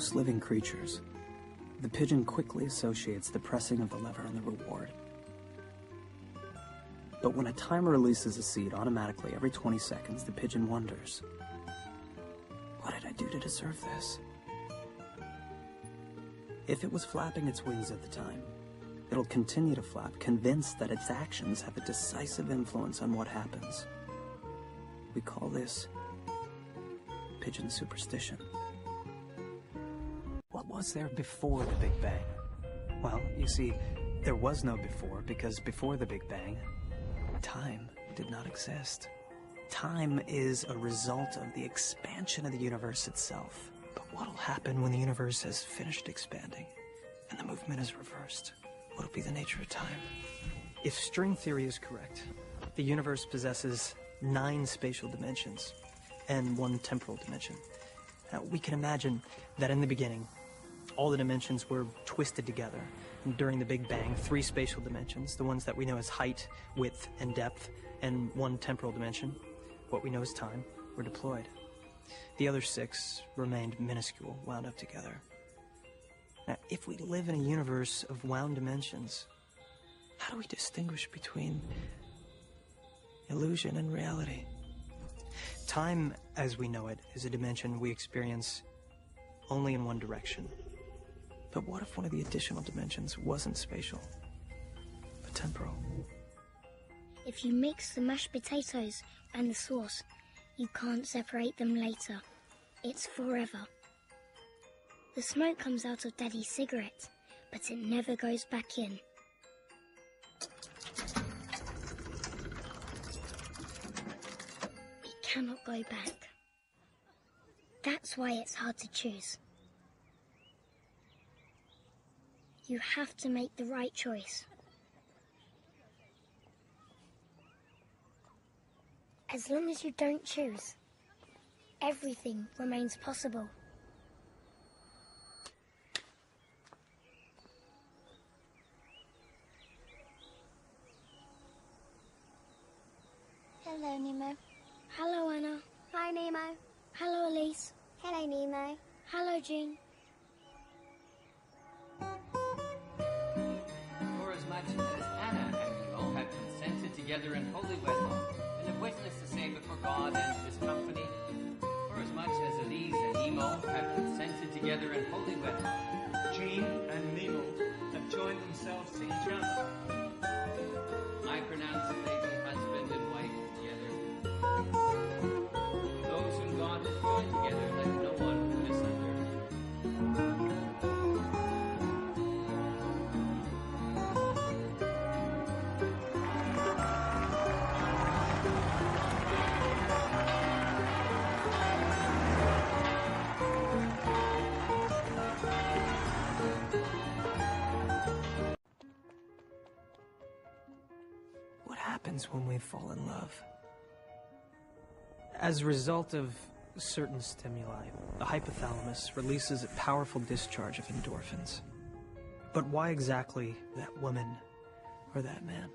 most living creatures, the pigeon quickly associates the pressing of the lever and the reward. But when a timer releases a seed automatically every 20 seconds, the pigeon wonders, what did I do to deserve this? If it was flapping its wings at the time, it'll continue to flap, convinced that its actions have a decisive influence on what happens. We call this pigeon superstition. What was there before the Big Bang? Well, you see, there was no before, because before the Big Bang, time did not exist. Time is a result of the expansion of the universe itself. But what'll happen when the universe has finished expanding and the movement is reversed? What'll be the nature of time? If string theory is correct, the universe possesses 9 spatial dimensions and 1 temporal dimension. Now, we can imagine that in the beginning, all the dimensions were twisted together. And during the Big Bang, 3 spatial dimensions, the ones that we know as height, width, and depth, and 1 temporal dimension, what we know as time, were deployed. The other 6 remained minuscule, wound up together. Now, if we live in a universe of wound dimensions, how do we distinguish between illusion and reality? Time, as we know it, is a dimension we experience only in one direction. But what if one of the additional dimensions wasn't spatial, but temporal? If you mix the mashed potatoes and the sauce, you can't separate them later. It's forever. The smoke comes out of Daddy's cigarette, but it never goes back in. We cannot go back. That's why it's hard to choose. You have to make the right choice. As long as you don't choose, everything remains possible. Hello, Nemo. Hello, Anna. Hi, Nemo. Hello, Elise. Hello, Nemo. Hello, June. For as much as Anna and Nemo have consented together in holy wedlock, and have witness to say before God and his company, for as much as Elise and Nemo have consented together in holy wedlock, Jean and Nemo have joined themselves to each other. I pronounce that they be husband and wife together. Those whom God has joined together, let no one put asunder. What happens when we fall in love? As a result of certain stimuli, the hypothalamus releases a powerful discharge of endorphins. But why exactly that woman or that man?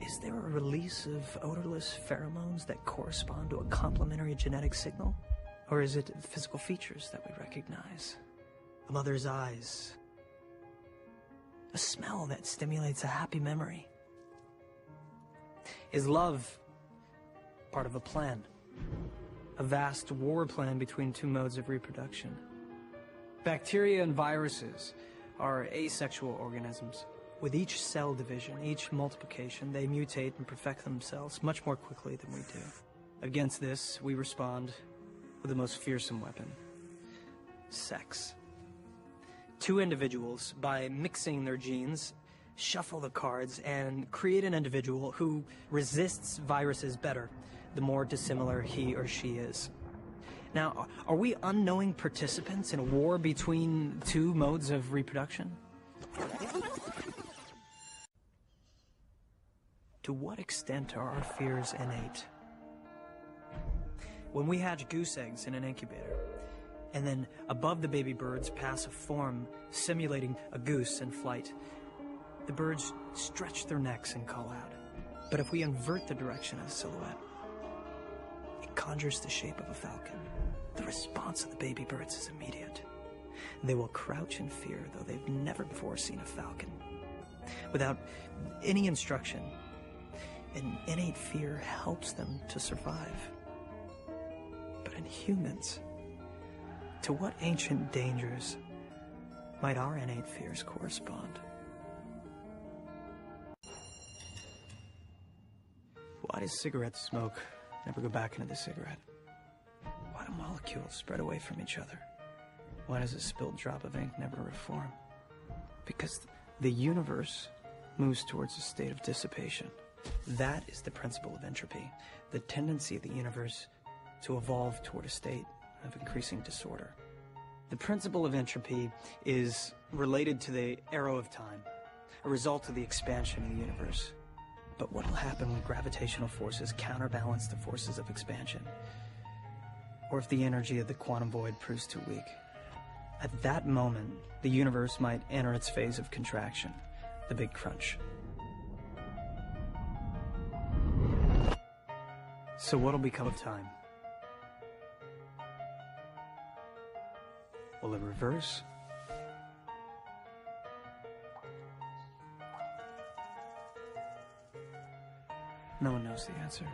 Is there a release of odorless pheromones that correspond to a complementary genetic signal? Or is it physical features that we recognize? A mother's eyes? A smell that stimulates a happy memory? Is love part of a plan? A vast war plan between 2 modes of reproduction? Bacteria and viruses are asexual organisms. With each cell division, each multiplication, they mutate and perfect themselves much more quickly than we do. Against this, we respond with the most fearsome weapon: sex. 2 individuals, by mixing their genes, shuffle the cards and create an individual who resists viruses better the more dissimilar he or she is. Now, are we unknowing participants in a war between 2 modes of reproduction? To what extent are our fears innate? When we hatch goose eggs in an incubator, and then above the baby birds pass a form simulating a goose in flight, the birds stretch their necks and call out. But if we invert the direction of the silhouette, it conjures the shape of a falcon. The response of the baby birds is immediate. They will crouch in fear, though they've never before seen a falcon. Without any instruction, an innate fear helps them to survive. But in humans, to what ancient dangers might our innate fears correspond? Why does cigarette smoke never go back into the cigarette? Why do molecules spread away from each other? Why does a spilled drop of ink never reform? Because the universe moves towards a state of dissipation. That is the principle of entropy, the tendency of the universe to evolve toward a state of increasing disorder. The principle of entropy is related to the arrow of time, a result of the expansion of the universe. But what will happen when gravitational forces counterbalance the forces of expansion? Or if the energy of the quantum void proves too weak? At that moment, the universe might enter its phase of contraction, the big crunch. So what'll become of time? Will it reverse? No one knows the answer.